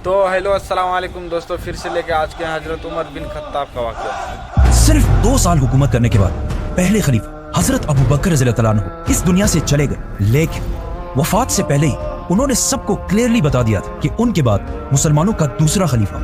تو हेलो अस्सलाम वालेकुम दोस्तों, फिर से लेके आज के हजरत उमर बिन खत्ताब का वाक़या। सिर्फ 2 साल हुकूमत करने के बाद पहले खलीफा हजरत अबू बकर रज़ियल्लाहु अन्हु इस दुनिया से चले गए, लेकिन वफात से पहले ही उन्होंने सबको क्लियरली बता दिया था कि उनके बाद मुसलमानों का दूसरा खलीफा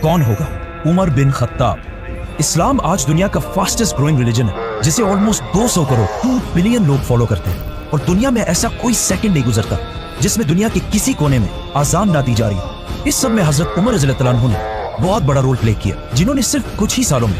कौन होगा, उमर बिन खत्ताब। इस्लाम आज दुनिया का फास्टेस्ट ग्रोइंग रिलीजन है, जिसे ऑलमोस्ट 200 करोड़ 2 बिलियन लोग फॉलो करते हैं, और दुनिया में ऐसा कोई सेकंड नहीं गुजरता जिसमें दुनिया के किसी कोने में आजान ना दी जा रही हो। इस सब में हजरत उमर रज़ियल्लाहु अन्हु ने बहुत बड़ा रोल प्ले किया, जिन्होंने सिर्फ कुछ ही सालों में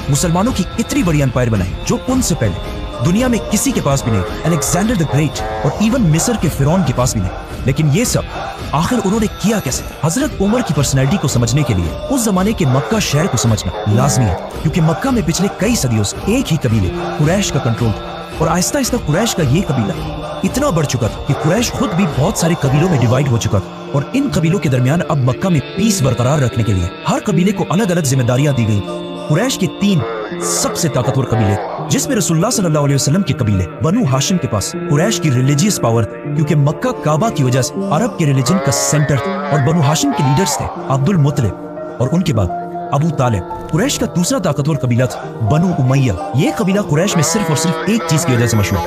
मुसलमानों की इतनी बड़ी एम्पायर बनाई जो उनसे पहले दुनिया में किसी के पास भी नहीं, अलेक्जेंडर द ग्रेट और इवन मिस्र के फिरौन के पास भी नहीं। लेकिन ये सब आखिर उन्होंने किया कैसे? हजरत उमर की पर्सनैलिटी को समझने के लिए उस जमाने के मक्का शहर को समझना लाजमी है, क्योंकि मक्का में पिछले कई सदियों से एक ही कबीले कुरैश का कंट्रोल था, और आहिस्ता आहिस्ता कुरैश का ये कबीला इतना बढ़ चुका था कि कुरैश खुद भी बहुत सारे कबीलों में डिवाइड हो चुका था, और इन कबीलों के दरमियान अब मक्का में पीस बरकरार रखने के लिए हर कबीले को अलग अलग जिम्मेदारियां दी गई। कुरैश के 3 सबसे ताकतवर कबीले, जिसमें रसूलुल्लाह सल्लल्लाहु अलैहि वसल्लम के कबीले बनु हाशिम के पास कुरैश की रिलीजियस पावर थी, क्योंकि मक्का काबा की वजह से अरब के रिलीजन का सेंटर था, और बनु हाशिम के लीडर्स थे अब्दुल मुत्तलिब और उनके बाद अबू तालिब। कुरैश का दूसरा ताकतवर कबीला था बनु उमैया। ये कबीला कुरैश में सिर्फ और सिर्फ एक चीज की वजह से मशहूर,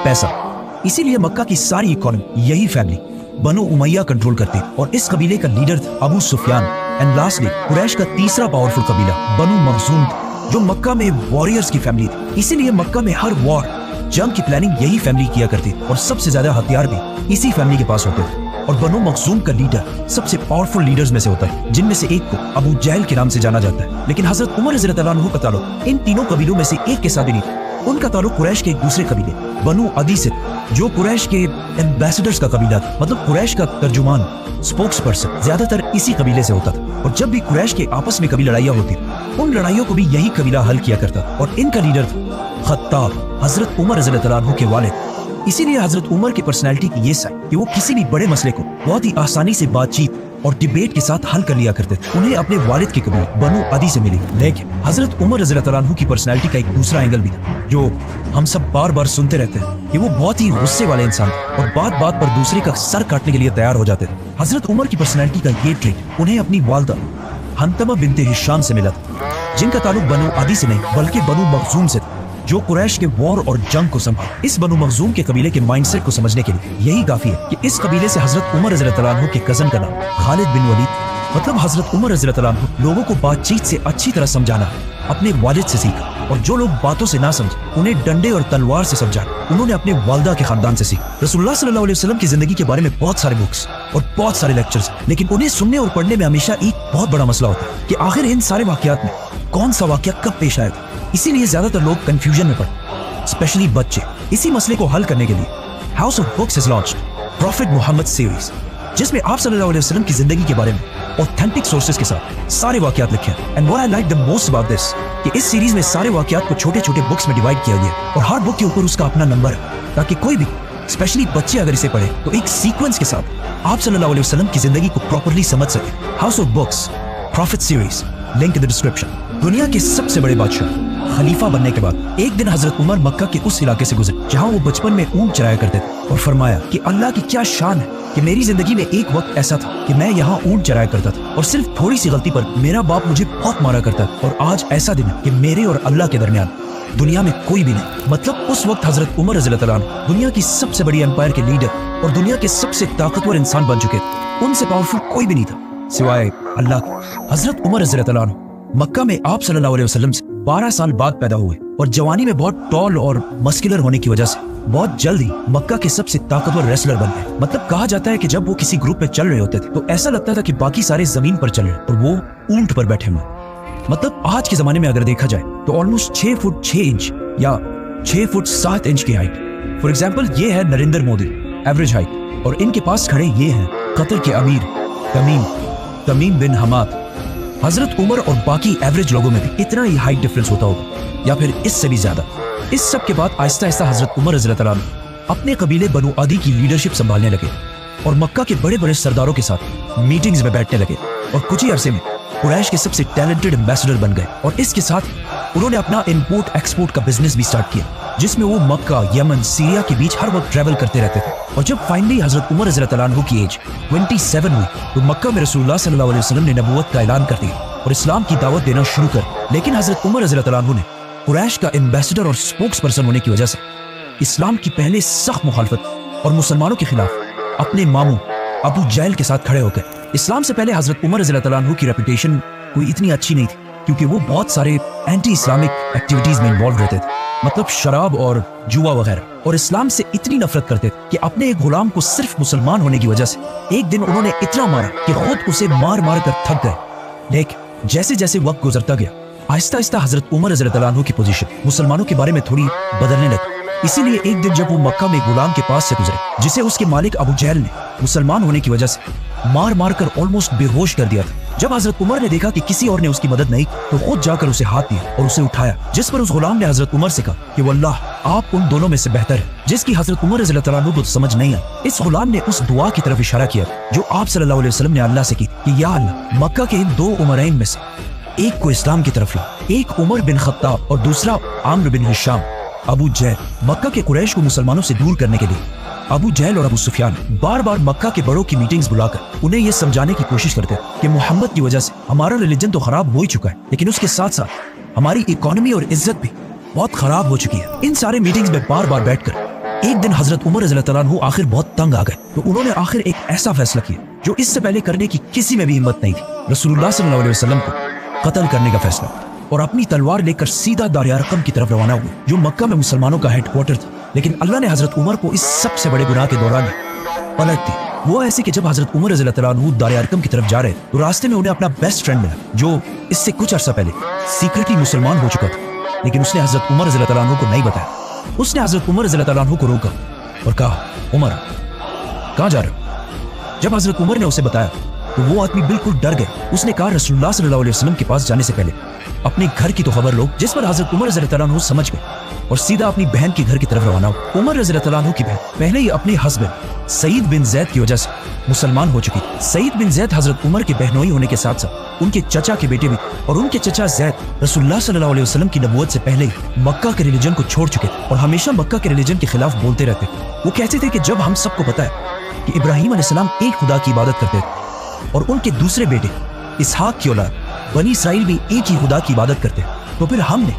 पैसा। इसीलिए मक्का की सारी इकोनॉमी यही फैमिली बनु उमैया कंट्रोल करते, और इस कबीले का लीडर था अबू सुफियान। एंड लास्टली कुरैश का तीसरा पावरफुल कबीला बनु मखजूम था, जो मक्का में वॉरियर्स की फैमिली थी। इसीलिए मक्का में हर वॉर, जंग की प्लानिंग यही फैमिली किया करती, और सबसे ज्यादा हथियार भी इसी फैमिली के पास होते थे। और बनु मखजूम का लीडर सबसे पावरफुल लीडर्स में से होता है, जिनमें से एक को अबू जहल के नाम से जाना जाता है। लेकिन हजरत उमर रज़ियल्लाहु अन्हु का ताल्लुक इन तीनों कबीलों में से एक के साथ भी नहीं था। उनका ताल्लुक कुरैश के एक दूसरे कबीले बनु अदी से, जो कुरैश के एम्बेसडर्स का कबीला था, मतलब कुरैश का तर्जुमान, स्पोक्स पर्सन ज्यादातर इसी कबीले से होता था। और जब भी कुरैश के आपस में कभी लड़ाइयाँ होती, उन लड़ाइयों को भी यही कबीला हल किया करता, और इनका लीडर था खत्ताब, हजरत उमर रज़ियल्लाहु अन्हु के वालिद। इसीलिए हजरत उमर की पर्सनैलिटी की ये साइड कि वो किसी भी बड़े मसले को बहुत ही आसानी से बातचीत और डिबेट के साथ हल कर लिया करते थे। उन्हें अपने वालिद के कबीले बनु अदी से मिली। लेकिन हजरत उमर रज़ियल्लाहु अन्हु की पर्सनैलिटी का एक दूसरा एंगल भी था, जो हम सब बार बार सुनते रहते हैं कि वो बहुत ही गुस्से वाले इंसान थे, और बात बात पर दूसरे का सर काटने के लिए तैयार हो जाते थे। हजरत उमर की पर्सनैलिटी का ये ट्रेट उन्हें अपनी वालदा हंतमा बिनते हिशाम से मिला था, जिनका ताल्लुक बनु अदी से नहीं बल्कि बनु मखजूम से था, जो कुरैश के वॉर और जंग को संभाला। इस बनु मखजूम के कबीले के माइंडसेट को समझने के लिए यही काफी है कि इस कबीले से हजरत उमर रज़ियल्लाहु अन्हु के कजन का नाम खालिद बिन वलीद, मतलब हजरत उमर रज़ियल्लाहु अन्हु लोगों को बातचीत से अच्छी तरह समझाना अपने वालिद से सीखा, और जो लोग बातों से ना समझे उन्हें डंडे और तलवार से समझाना उन्होंने अपने वालदा के खानदान से सीखा। रसूलुल्लाह सल्लल्लाहु अलैहि वसल्लम की जिंदगी के बारे में बहुत सारे बुक्स और बहुत सारे लेक्चर्स, लेकिन उन्हें सुनने और पढ़ने में हमेशा एक बहुत बड़ा मसला होता है कि आखिर इन सारे वाकयात में कौन सा वाकया कब पेश आया था। इसीलिए ज्यादातर लोग कंफ्यूजन में पड़े, स्पेशली बच्चे। इसी मसले को हल करने के लिए house of books has launched Prophet Muhammad series, जिसमें आप सल्लल्लाहु अलैहि वसल्लम की जिंदगी के बारे में ऑथेंटिक सोर्सेज के साथ सारे वाकयात लिखे हैं। And what I like the most about this कि इस सीरीज में सारे वाकयात को छोटे छोटे बुक्स में डिवाइड किया गया, और हर बुक के ऊपर उसका अपना नंबर है, ताकि कोई भी स्पेशली बच्चे अगर इसे पढ़े तो एक सीक्वेंस के साथ आप सल्लल्लाहु अलैहि वसल्लम की जिंदगी को प्रॉपर्ली समझ सके। House of books profit series, link in the description. दुनिया के सबसे बड़े बादशाह खलीफा बनने के बाद एक दिन हजरत उमर मक्का के उस इलाके से गुजरे जहां वो बचपन में ऊंट चराया करते थे, और फरमाया कि अल्लाह की क्या शान है कि मेरी जिंदगी में एक वक्त ऐसा था कि मैं यहाँ ऊंट चराया करता था, और सिर्फ थोड़ी सी गलती पर मेरा बाप मुझे बहुत मारा करता था, और आज ऐसा दिन है कि मेरे और अल्लाह के दरमियान दुनिया में कोई भी नहीं। मतलब उस वक्त हजरत उमर रज़ियल्लाहु अन्हु दुनिया की सबसे बड़ी एम्पायर के लीडर और दुनिया के सबसे ताकतवर इंसान बन चुके थे। उनसे पावरफुल कोई भी नहीं था सिवाय अल्लाह के। हजरत उमर रज़ियल्लाहु अन्हु मक्का में आप सल्लल्लाहु अलैहि वसल्लम से 12 साल बाद पैदा हुए, और जवानी में बहुत टॉल और मस्कुलर होने की वजह से बहुत जल्द ही मक्का के सबसे ताकतवर रेसलर बन गए। मतलब कहा जाता है कि जब वो किसी ग्रुप में चल रहे होते थे तो ऐसा लगता था कि बाकी सारे जमीन पर चल रहे और वो ऊंट पर बैठे हुए। मतलब आज के जमाने में अगर देखा जाए तो ऑलमोस्ट 6 फुट 6 इंच या 6 फुट 7 इंच की हाइट। फॉर एग्जाम्पल ये है नरेंद्र मोदी, एवरेज हाइट, और इनके पास खड़े ये हैं कतर के अमीर तमीम बिन हमाद। हजरत उमर और बाकी एवरेज लोगों में भी इतना ही हाइट डिफरेंस होता होगा या फिर इससे भी ज्यादा। इस सब के बाद आहिस्ता आहिस्ता हजरत उमर रज़ियल्लाहु अन्हु अपने कबीले बनु अदी की लीडरशिप संभालने लगे, और मक्का के बड़े बड़े सरदारों के साथ मीटिंग्स में बैठने लगे, और कुछ ही अरसे में कुरैश के सबसे टैलेंटेड एम्बेसडर बन गए। और इसके साथ उन्होंने अपना इंपोर्ट एक्सपोर्ट का बिजनेस भी स्टार्ट किया, जिसमें वो मक्का, यमन, सीरिया के बीच हर वक्त ट्रैवल करते रहते थे। और जब फाइनली हजरत उमर रज़ी अल्लाह अन्हु की एज 27 हुई तो मक्का में रसूलुल्लाह सल्लल्लाहु अलैहि वसल्लम ने नबूवत का ऐलान कर दिया और इस्लाम की दावत देना शुरू कर। लेकिन हजरत उमर रज़ी अल्लाह अन्हु ने कुरैश का एम्बेसडर और स्पोक्स पर्सन होने की वजह से इस्लाम की पहले सख्त मुखालफत और मुसलमानों के खिलाफ अपने मामू अबू जहल के साथ खड़े होकर इस्लाम से पहले हजरत उमर रज़ी अल्लाह अन्हु की रेपुटेशन कोई इतनी अच्छी नहीं थी, क्योंकि वो बहुत सारे एंटी इस्लामिक एक्टिविटीज में इन्वॉल्व रहते थे, मतलब शराब और जुआ वगैरह, और इस्लाम से इतनी नफरत करते थे कि अपने एक गुलाम को सिर्फ मुसलमान होने की वजह से एक दिन उन्होंने इतना मारा कि खुद उसे मार मार कर थक गए। लेकिन जैसे जैसे वक्त गुजरता गया आहिस्ता आहिस्ता हजरत उमर रज़ी अल्लाह अन्हु की पोजीशन मुसलमानों के बारे में थोड़ी बदलने लगी। इसीलिए एक दिन जब वो मक्का में गुलाम के पास से गुजरे जिसे उसके मालिक अबू जहल ने मुसलमान होने की वजह से मार मार कर ऑलमोस्ट बेहोश कर दिया था, जब हजरत उमर ने देखा कि किसी और ने उसकी मदद नहीं तो खुद जाकर उसे हाथ दिया और उसे उठाया, जिस पर उस गुलाम ने हजरत उमर से कहा कि वल्लाह आप उन दोनों में से बेहतर है, जिसकी हजरत उमर रज़ी अल्लाह अन्हु को समझ नहीं आई। इस गुलाम ने उस दुआ की तरफ इशारा किया जो आप सल्लल्लाहु अलैहि वसल्लम ने अल्लाह से की कि या अल्लाह मक्का के इन दो उमरैन में से एक को इस्लाम की तरफ ला, एक उमर बिन खत्ताब और दूसरा आमिर बिन हिशाम। अबू जहल मक्का के कुरैश को मुसलमानों से दूर करने के लिए अबू जहल और अबू सुफियान बार बार मक्का के बड़ों की मीटिंग्स बुलाकर उन्हें यह समझाने की कोशिश करते कि मोहम्मद की वजह से हमारा रिलीजन तो खराब हो ही चुका है, लेकिन उसके साथ साथ हमारी इकोनॉमी और इज्जत भी बहुत खराब हो चुकी है। इन सारे मीटिंग्स में बार बार बैठकर एक दिन हजरत उमर रज़ी अल्लाह अन्हु आखिर बहुत तंग आ गए, तो उन्होंने आखिर एक ऐसा फैसला किया जो इससे पहले करने की किसी में भी हिम्मत नहीं थी, रसूलुल्लाह सल्लल्लाहु अलैहि वसल्लम को कत्ल करने का फैसला, और अपनी तलवार लेकर सीधा दार अरकम की तरफ रवाना हुए जो मक्का में मुसलमानों का हेडक्वार्टर था। लेकिन अल्लाह ने हजरत उमर को इस सबसे बड़े गुनाह के दौरान पलट दी। वो ऐसे कि जब हजरत उमर रज़ी अल्लाह अन्हु दार अरकम की तरफ जा रहे तो रास्ते में उन्हें अपना बेस्ट फ्रेंड मिला जो इससे कुछ अर्सा पहले सीक्रेटली मुसलमान हो चुका था, लेकिन उसने हजरत उमर रज़ी अल्लाह अन्हु को नहीं बताया। उसने हजरत उमर रज़ी अल्लाह अन्हु को रोका और कहा, उमर कहाँ जा रहे हो? जब हजरत उमर ने उसे बताया तो वो आदमी बिल्कुल डर गए। उसने कहा, रसूलुल्लाह सल्लल्लाहु अलैहि वसल्लम के पास जाने से पहले अपने घर की तो खबर लो, जिस पर हजरत उमर रज़ी अल्लाह अन्हु समझ गए और सीधा अपनी बहन के घर की तरफ रवाना हुए। उमर रज़ी अल्लाह अन्हु की बहन पहले ही अपने हस्बैंड सईद बिन जैद की वजह से मुसलमान हो चुकी थी। सईद बिन जैद हजरत उमर के बहनोई होने के साथ साथ उनके चचा के बेटे भी, और उनके चचा जैद रसूलुल्लाह सल्लल्लाहु अलैहि वसल्लम की नबूवत से पहले ही मक्का के रिलीजन को छोड़ चुके थे और हमेशा मक्का के रिलीजन के खिलाफ बोलते रहते थे। वो कहते थे कि जब हम सबको पता है कि इब्राहिम अलैहिस्सलाम एक खुदा की इबादत करते थे और उनके दूसरे बेटे इसहाक की औलाद बनी इसराइल भी एक ही खुदा की इबादत करते हैं, तो फिर हमने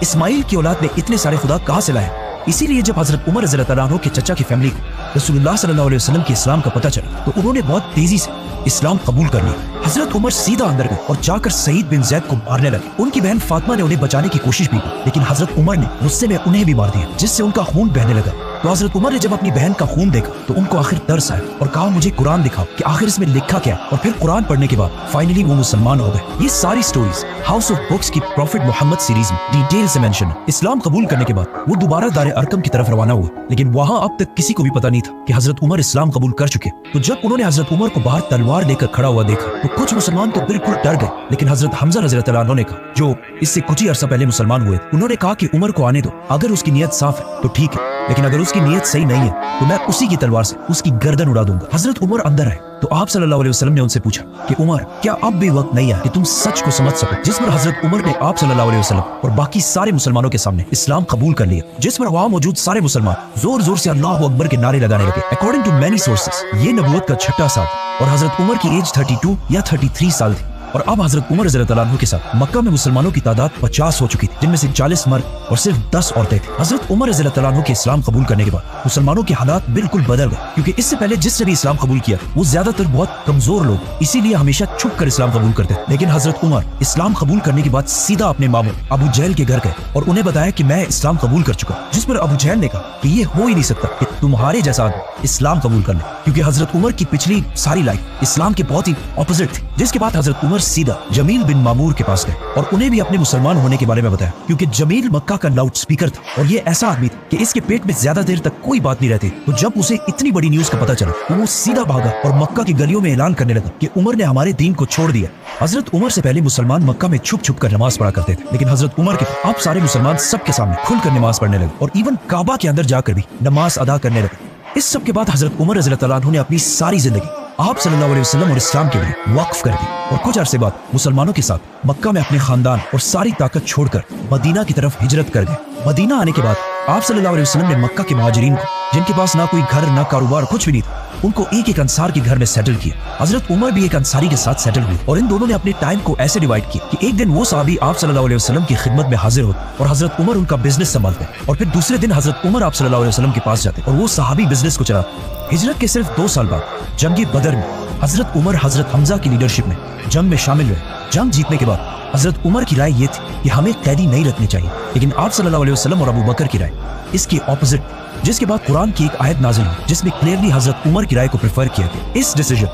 इस्माइल की औलाद में इतने सारे खुदा कहाँ से लाए? इसीलिए जब हजरत उमर रज़ी अल्लाह अन्हु के चचा की फैमिली को रसूलुल्लाह सल्लल्लाहु अलैहि वसल्लम के इस्लाम का पता चला तो उन्होंने बहुत तेजी से इस्लाम कबूल कर लिया। हजरत उमर सीधा अंदर गए और जाकर सईद बिन जैद को मारने लगे। उनकी बहन फातिमा ने उन्हें बचाने की कोशिश भी की, लेकिन हजरत उमर ने गुस्से में उन्हें भी मार दिया, जिससे उनका खून बहने लगा। तो हजरत उमर ने जब अपनी बहन का खून देखा तो उनको आखिर तरस आया और कहा, मुझे कुरान दिखाओ कि आखिर इसमें लिखा क्या है। और फिर कुरान पढ़ने के बाद फाइनली वो मुसलमान हो गए। ये सारी स्टोरीज हाउस ऑफ बुक्स की प्रॉफिट मोहम्मद सीरीज में डिटेल से मेंशन है। इस्लाम कबूल करने के बाद वो दोबारा दार अरकम की तरफ रवाना हुआ, लेकिन वहां अब तक किसी को भी पता नहीं था कि हजरत उमर इस्लाम कबूल कर चुके। तो जब उन्होंने हजरत उमर को बाहर तलवार लेकर खड़ा हुआ देखा तो कुछ मुसलमान तो बिल्कुल डर गए, लेकिन हजरत हमजा रज़ी अल्लाह अन्हु ने कहा, जो इससे कुछ ही अरसा पहले मुसलमान हुए, उन्होंने कहा कि उमर को आने दो, अगर उसकी नीयत साफ है तो ठीक है, लेकिन अगर उसकी नीयत सही नहीं है तो मैं उसी की तलवार से उसकी गर्दन उड़ा दूंगा। हजरत उमर अंदर आए तो आप सल्लल्लाहु अलैहि वसल्लम ने उनसे पूछा कि उमर, क्या अब भी वक्त नहीं है कि तुम सच को समझ सको? जिस पर हजरत उमर ने आप सल्लल्लाहु अलैहि वसल्लम और बाकी सारे मुसलमानों के सामने इस्लाम कबूल कर लिया, जिस पर वहां मौजूद सारे मुसलमान जोर जोर से अल्लाहु अकबर के नारे लगाने लगे। अकॉर्डिंग टू मैनी सोर्सेस ये नबूवत का 6वां साल और हजरत उमर की एज 32 या 33 साल थी। और अब हजरत उमर रज़ी अल्लाह अन्हु के साथ मक्का में मुसलमानों की तादाद 50 हो चुकी थी, जिनमें से 40 मर्द और सिर्फ 10 औरतें थी। हजरत उमर रज़ी अल्लाह अन्हु के इस्लाम कबूल करने के बाद मुसलमानों के हालात बिल्कुल बदल गए, क्योंकि इससे पहले जिसने भी इस्लाम कबूल किया वो ज्यादातर बहुत कमजोर लोग, इसीलिए हमेशा छुप कर इस्लाम कबूल करते थे। लेकिन हजरत उमर इस्लाम कबूल करने के बाद सीधा अपने मामू अबू जहल के घर गए और उन्हें बताया कि मैं इस्लाम कबूल कर चुका, जिस पर अबू जहल ने कहा कि ये हो ही नहीं सकता कि तुम्हारे जैसा आदमी इस्लाम कबूल कर ले, क्योंकि हजरत उमर की पिछली सारी लाइफ इस्लाम के बहुत ही ऑपोजिट थी। जिसके बाद हजरत उमर सीधा जमील बिन मामूर के पास गए और उन्हें भी अपने मुसलमान होने के बारे में बताया, क्योंकि जमील मक्का का लाउड स्पीकर था और ये ऐसा आदमी था कि इसके पेट में ज्यादा देर तक कोई बात नहीं रहती। तो जब उसे इतनी बड़ी न्यूज का पता चला तो वो सीधा भागा और मक्का की गलियों में ऐलान करने लगा कि उमर ने हमारे दीन को छोड़ दिया। हजरत उमर से पहले मुसलमान मक्का में छुप छुप कर नमाज पढ़ा करते थे, लेकिन हजरत उमर के अब सारे मुसलमान सबके सामने खुलकर नमाज पढ़ने लगे और इवन काबा के अंदर जाकर भी नमाज अदा करने लगे। इस सब के बाद हजरत उमर रज़ी अल्लाह अन्हु ने अपनी सारी जिंदगी आप सल्लल्लाहु अलैहि वसल्लम और इस्लाम के लिए वक्फ कर दी और कुछ अरसे बाद मुसलमानों के साथ मक्का में अपने खानदान और सारी ताकत छोड़कर मदीना की तरफ हिजरत कर गए। मदीना आने के बाद आप सल्लल्लाहु अलैहि वसल्लम ने मक्का के मुहाजिरीन को, जिनके पास ना कोई घर ना कारोबार कुछ भी नहीं था, उनको एक एक अंसार के घर में सेटल किया। हजरत उमर भी एक अंसारी के साथ सेटल हुए और इन दोनों ने अपने टाइम को ऐसे डिवाइड किया कि एक दिन वो साहबी आप सल्लल्लाहु अलैहि वसल्लम की खिदमत में हाजिर होते और हजरत उमर उनका बिजनेस संभालते और फिर दूसरे दिन हजरत उमर आप सल्लल्लाहु अलैहि वसल्लम के पास जाते और वो साहबी बिजनेस को चलाते। हिजरत के सिर्फ 2 साल बाद जंग बदर में हजरत उमर हजरत हमजा की लीडरशिप में जंग में शामिल हुए। जंग जीतने के बाद हजरत उमर की राय ये थी कि हमें कैदी नहीं रखने चाहिए, लेकिन आप सल्लल्लाहु अलैहि वसल्लम और अबू बकर की राय इसकी ऑपोजिट, जिसके बाद कुरान की एक आयत नाजिल हुई जिसमें क्लियरली हजरत उमर की राय को प्रेफर किया गया। इस डिसीजन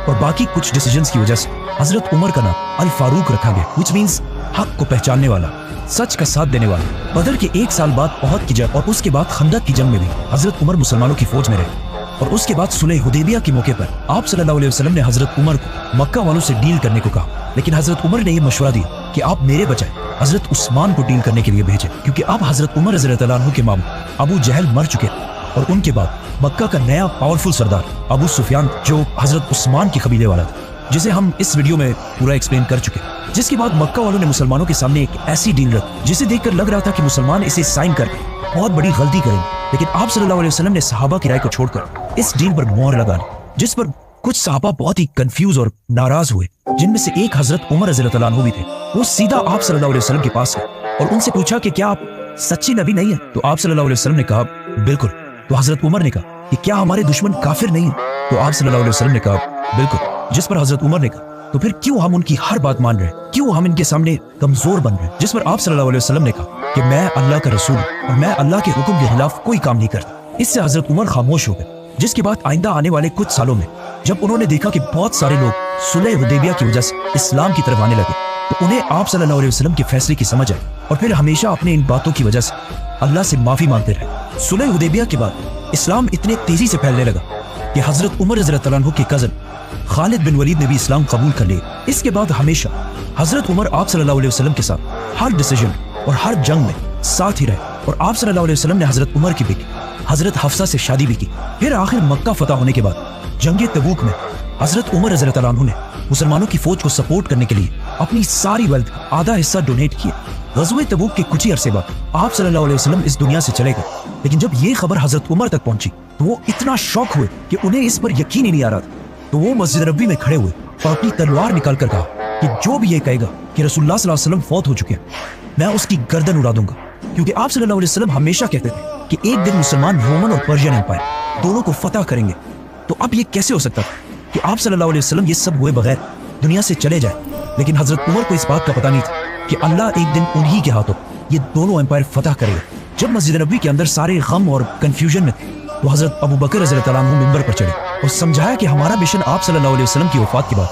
और बाकी कुछ डिसीजंस की वजह से हजरत उमर का नाम अल फारूक रखा गया, व्हिच मींस हक को पहचानने वाला, सच का साथ देने वाला। बदर के 1 साल बाद ओहद की जंग और उसके बाद खंदक की जंग में भी हजरत उमर मुसलमानों की फौज में रहे और उसके बाद सुलह हुदैबिया के मौके पर आप सल्लल्लाहु अलैहि वसल्लम ने हजरत उमर को मक्का वालों से डील करने को कहा, लेकिन हजरत उमर ने यह मशवरा दिया कि आप मेरे बजाय हजरत उस्मान को डील करने के लिए भेजें, क्योंकि अब हजरत उमर रज़ियल्लाहु अन्हु के मामू अबू जहल मर चुके और उनके बाद मक्का का नया पावरफुल सरदार अबू सुफियान जो हजरत उस्मान के कबीले वाला था, जिसे हम इस वीडियो में पूरा एक्सप्लेन कर चुके हैं। जिसके बाद मक्का वालों ने मुसलमानों के सामने एक ऐसी डील रखी जिसे देखकर लग रहा था कि मुसलमान इसे साइन कर बहुत बड़ी गलती करेंगे, लेकिन आप सल्लल्लाहु अलैहि वसल्लम ने सहाबा की राय को छोड़कर इस डील पर मोहर लगा ली, जिस पर कुछ सहाबा बहुत ही कंफ्यूज और नाराज हुए, जिनमें से एक हजरत उमर रज़ियल्लाहु अन्हु भी थे। वो सीधा आप सल्लल्लाहु अलैहि वसल्लम के पास गए और उनसे पूछा कि क्या आप सच्ची नबी नहीं है? तो आप सल्लल्लाहु अलैहि वसल्लम ने कहा बिल्कुल। तो हजरत उमर ने कहा कि क्या हमारे दुश्मन काफिर नहीं है? तो आप सल्लल्लाहु अलैहि वसल्लम ने कहा बिल्कुल। जिस पर हजरत उमर ने कहा तो फिर क्यों हम उनकी हर बात मान रहे हैं, क्यों हम इनके सामने कमजोर बन रहे हैं? जिस पर आप सल्लल्लाहु अलैहि वसल्लम ने कहा कि मैं अल्लाह का रसूल और मैं अल्लाह के हुक्म के खिलाफ कोई काम नहीं करता। इससे हजरत उमर खामोश हो गए। जिसके बाद आइंदा आने वाले कुछ सालों में जब उन्होंने देखा कि बहुत सारे लोग सुलह हुदैबिया की वजह से इस्लाम की तरफ आने लगे, तो उन्हें आप सल्लल्लाहु अलैहि वसल्लम के फैसले की समझ आई और फिर हमेशा अपने इन बातों की वजह से अल्लाह से माफी मांगते रहे। सुलह हुदैबिया के बाद इस्लाम इतने तेजी से फैलने लगा कि हजरत उमर रज़ियल्लाहु अन्हु के कजन खालिद बिन वलीद ने भी इस्लाम कबूल कर लिया। इसके बाद हमेशा हजरत उमर आप सल्लल्लाहु अलैहि वसल्लम के साथ हर डिसीजन और हर जंग में साथ ही रहे और आप सल्लल्लाहु अलैहि वसल्लम ने हजरत उमर की बेटी हजरत हफ्सा से शादी भी की। फिर आखिर मक्का फतह होने के बाद जंग तबूक में हजरत उमर रज़ियल्लाहु अन्हु ने मुसलमानों की फौज को सपोर्ट करने के लिए अपनी सारी वेल्थ का आधा हिस्सा डोनेट किया। ग़ज़वे तबूक के कुछ ही अरसे बाद आप सल्लल्लाहु अलैहि वसल्लम इस दुनिया से चले गए, लेकिन जब ये खबर हजरत उमर तक पहुंची तो वो इतना शौक हुए कि उन्हें इस पर यकीन ही नहीं आ रहा था। तो वो मस्जिद नबवी में खड़े हुए और अपनी तलवार निकाल कर कहा कि जो भी ये कहेगा कि रसूलुल्लाह सल्लल्लाहु अलैहि वसल्लम फौत हो चुके हैं, मैं उसकी गर्दन उड़ा दूंगा। क्योंकि आप सल्लल्लाहु अलैहि वसल्लम हमेशा कहते थे कि एक दिन मुसलमान रोमन और पर्शियन एम्पायर दोनों को फतह करेंगे। तो अब ये कैसे हो सकता था कि आप सल्लल्लाहु अलैहि वसल्लम ये सब हुए बगैर दुनिया से चले जाए? लेकिन हजरत उमर को इस बात का पता नहीं था कि अल्लाह एक दिन उन्हीं के हाथों ये दोनों एम्पायर फतह करेगा। जब मस्जिद नबवी के अंदर सारे गम और कंफ्यूजन में थे तो हजरत अबू बकर रज़ियल्लाहु अन्हु मिंबर पर चढ़े और समझाया कि हमारा मिशन आप सल्लल्लाहु अलैहि वसल्लम की वफात के बाद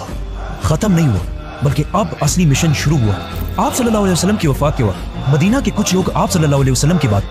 खत्म नहीं हुआ, बल्कि अब असली मिशन शुरू हुआ। आप सल्लल्लाहु अलैहि वसल्लम की वफात के बाद मदीना के कुछ लोग आप सल्लल्लाहु अलैहि वसल्लम के बाद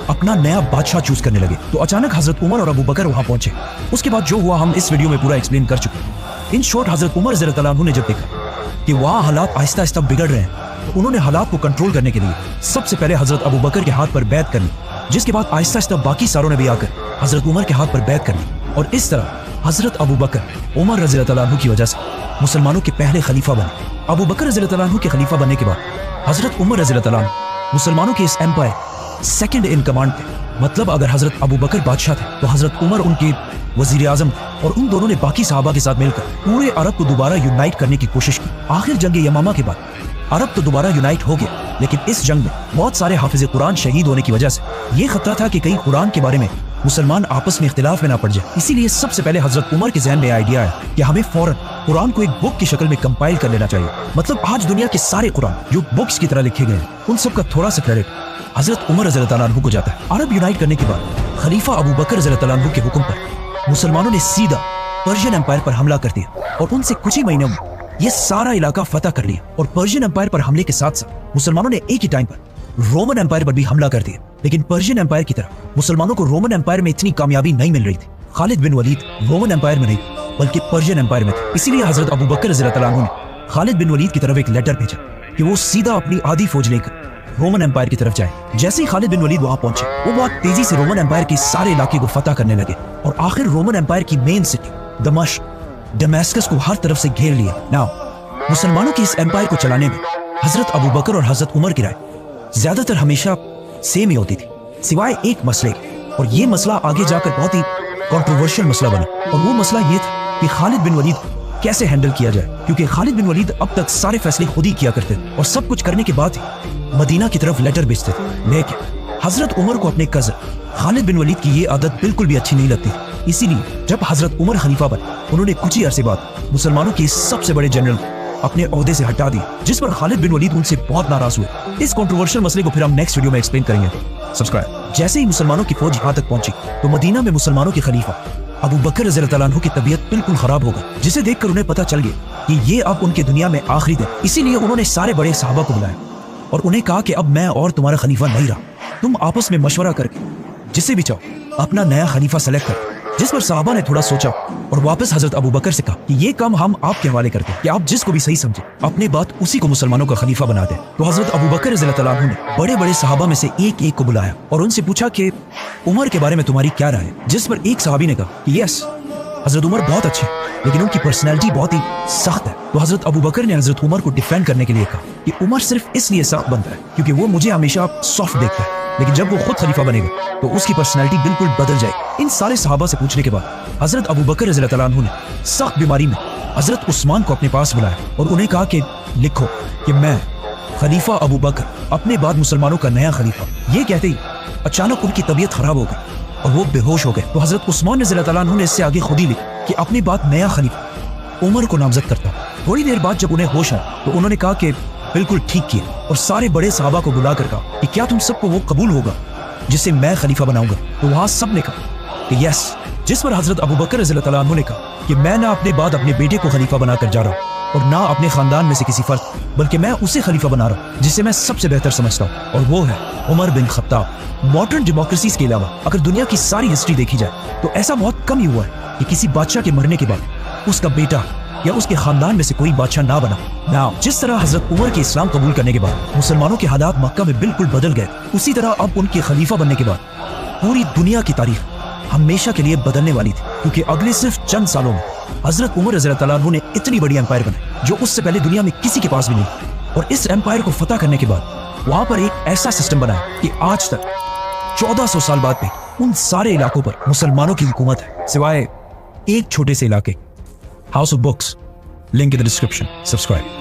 अपना नया बादशाह चूज करने लगे। तो अचानक हजरत उमर और अबू बकर वहां पहुंचे। उसके बाद जो हुआ हम इस वीडियो में पूरा एक्सप्लेन कर चुके हैं। इन शॉर्ट हजरत उमर रज़ियल्लाहु अन्हु ने जब देखा कि वहाँ हालात आहिस्ता आहिस्ता बिगड़ रहे हैं, तो उन्होंने हालात को कंट्रोल करने के लिए सबसे पहले हजरत अबू बकर के हाथ पर बैत कर ली, जिसके बाद आहिस्ता आहिस्ता बाकी सारों ने भी आकर हजरत उमर के हाथ पर बैत कर ली और इस तरह हजरत अबू बकर उमर रज़ियल्लाहु अन्हु की वजह से मुसलमानों के पहले खलीफा बने। अबू बकर रज़ियल्लाहु अन्हु के खलीफा बनने के बाद हजरत उमर रज़ियल्लाहु अन्हु मुसलमानों के इस एम्पायर सेकंड इन कमांड थे। मतलब अगर हजरत अबू बकर बादशाह थे तो हजरत उमर उनके वजीर आजम थे और उन दोनों ने बाकी सहाबा के साथ मिलकर पूरे अरब को दोबारा यूनाइट करने की कोशिश की। आखिर जंग यमामा के बाद अरब तो दोबारा यूनाइट हो गया, लेकिन इस जंग में बहुत सारे हाफिज कुरान शहीद होने की वजह से ये खतरा था कि कहीं कुरान के बारे में मुसलमान आपस में इख्तिलाफ में ना पड़ जाए। इसीलिए सबसे पहले हजरत उमर के जहन में आइडिया आया कि हमें फौरन कुरान को एक बुक की शक्ल में कंपाइल कर लेना चाहिए। मतलब आज दुनिया के सारे कुरान जो बुक्स की तरह लिखे गए हैं, उन सब का थोड़ा सा क्रेडिट हजरत उमर रज़ियल्लाहु अन्हु को जाता है। अरब यूनाइट करने के बाद खलीफा अबू बकर रज़ियल्लाहु अन्हु के हुक्म पर मुसलमानों ने सीधा पर्शियन एम्पायर पर हमला कर दिया और उनसे कुछ ही महीनों में ये सारा इलाका फतह कर लिया। और पर्शियन एम्पायर पर हमले के साथ साथ मुसलमानों ने एक ही टाइम पर रोमन एम्पायर पर भी हमला कर दिया। लेकिन पर्शियन एम्पायर की तरह मुसलमानों को रोमन एम्पायर में इतनी कामयाबी नहीं मिल रही थी। खालिद बिन वलीद रोमन एम्पायर में नहीं बल्कि पर्शियन एम्पायर में थे। इसीलिए हजरत अबू बकर रज़ियल्लाहु अन्हु ने खालिद बिन वलीद की तरफ एक लेटर भेजा कि वो सीधा अपनी आधी फौज लेकर रोमन एम्पायर की तरफ जाए। जैसे ही खालिद बिन वलीद वहां पहुंचे, वो बहुत तेजी से रोमन एम्पायर के सारे इलाके को फतह करने लगे और आखिर रोमन एम्पायर की मेन सिटी दमिश्क डमस्कस को हर तरफ से घेर लिया। नाउ मुसलमानों की इस एम्पायर को चलाने में हजरत अबू बकर और हजरत उमर की राय ज्यादातर हमेशा सेम ही होती थी, सिवाय एक मसले के। और ये मसला आगे जाकर बहुत ही कंट्रोवर्शियल मसला बना, और वो मसला ये था कि खालिद बिन वलीद कैसे हैंडल किया जाए, क्योंकि खालिद बिन वलीद अब तक सारे फैसले खुद ही किया करते थे और सब कुछ करने के बाद ही मदीना की तरफ लेटर भेजते थे। लेकिन हजरत उमर को अपने कजन खालिद बिन वलीद की ये आदत बिल्कुल भी अच्छी नहीं लगती थी। इसीलिए जब हजरत उमर खलीफा बने, उन्होंने कुछ ही अरसे बाद मुसलमानों के सबसे बड़े जनरल अपने ओहदे से हटा दिया, जिस पर खालिद बिन वलीद उनसे बहुत नाराज हुए। इस कंट्रोवर्शियल मसले को फिर हम नेक्स्ट वीडियो में एक्सप्लेन करेंगे। सब्सक्राइब। जैसे ही मुसलमानों की फौज यहाँ तक पहुंची तो मदीना में मुसलमानों के खलीफा अबू बकर रज़ियल्लाहु तआला अन्हु की तबीयत बिल्कुल खराब हो गई, जिसे देखकर उन्हें पता चल गया कि ये अब उनके दुनिया में आखिरी दिन। इसीलिए उन्होंने सारे बड़े सहाबा को बुलाया और उन्हें कहा कि अब मैं और तुम्हारा खलीफा नहीं रहा, तुम आपस में मशवरा करके जिसे भी चाहो अपना नया खलीफा सेलेक्ट करो। जिस पर सहाबा ने थोड़ा सोचा और वापस हजरत अबू बकर से कहा कि ये काम हम आपके हवाले करते हैं, कि आप जिसको भी सही समझे अपने बात उसी को मुसलमानों का खलीफा बना दें। तो हजरत अबू बकर रज़ियल्लाहु तआला अन्हु ने बड़े बड़े सहाबा में से एक एक को बुलाया और उनसे पूछा कि उमर के बारे में तुम्हारी क्या राय है। जिस पर एक सहाबी ने कहा कि यस, हजरत उमर बहुत अच्छे हैं, लेकिन उनकी पर्सनैलिटी बहुत ही सख्त है। तो हजरत अबू बकर ने हजरत उमर को डिफेंड करने के लिए कहा कि उमर सिर्फ इसलिए सख्त बनता है क्योंकि वो मुझे हमेशा सॉफ्ट देखता है, लेकिन जब वो खुद खलीफा बनेगा तो उसकी पर्सनैलिटी बिल्कुल बदल जाएगी। इन सारे सहाबा से पूछने के बाद हजरत अबू बकर रज़ियल्लाहु तआला अन्हु ने सख्त बीमारी में हजरत उस्मान को अपने पास बुलाया और उन्हें कहा कि लिखो कि मैं खलीफा अबू बकर, अपने बाद मुसलमानों का नया खलीफा। ये कहते ही अचानक उनकी तबीयत खराब हो गई और वो बेहोश हो गए। तो हजरत उस्मान रज़ियल्लाहु तआला अन्हु ने इससे आगे खुद ही लिखा कि अपने बाद नया खलीफा उमर को नामजद करता। थोड़ी देर बाद जब उन्हें होश आया तो उन्होंने कहा कि बिल्कुल ठीक किया, और सारे बड़े सहाबा को बुलाकर कहा कि क्या तुम सबको वो कबूल होगा जिसे मैं खलीफा बनाऊंगा। तो वहां सब ने कहा कि यस। जिस पर हजरत अबू बकर रज़ियल्लाहु तआला अन्हु ने कहा कि मैं ना अपने बाद अपने बेटे को खलीफा बनाकर जा रहा हूँ और ना अपने खानदान में से किसी फर्द, बल्कि मैं उसे खलीफा बना रहा हूँ जिसे मैं सबसे बेहतर समझता हूँ, और वो है Umar bin Khattab. Modern democracies के अलावा अगर दुनिया की सारी हिस्ट्री देखी जाए तो ऐसा बहुत कम ही हुआ है कि किसी बादशाह के मरने के बाद उसका बेटा या उसके खानदान में से कोई बादशाह ना बना। नाउ जिस तरह हजरत उमर के इस्लाम कबूल करने के बाद मुसलमानों के हालात मक्का में बिल्कुल बदल गए, उसी तरह अब उनके खलीफा बनने के बाद पूरी दुनिया की तारीख हमेशा के लिए बदलने वाली थी, क्योंकि अगले सिर्फ चंद सालों में हजरत उमर रज़ियल्लाहु तआला अन्हु ने इतनी बड़ी एम्पायर बनाई जो उससे पहले दुनिया में किसी के पास भी नहीं। और इस एम्पायर को फतह करने के बाद वहां पर एक ऐसा सिस्टम बनाया कि आज तक 1400 साल बाद भी उन सारे इलाकों पर मुसलमानों की हुकूमत है, सिवाय एक छोटे से इलाके house of books. Link in the description. Subscribe.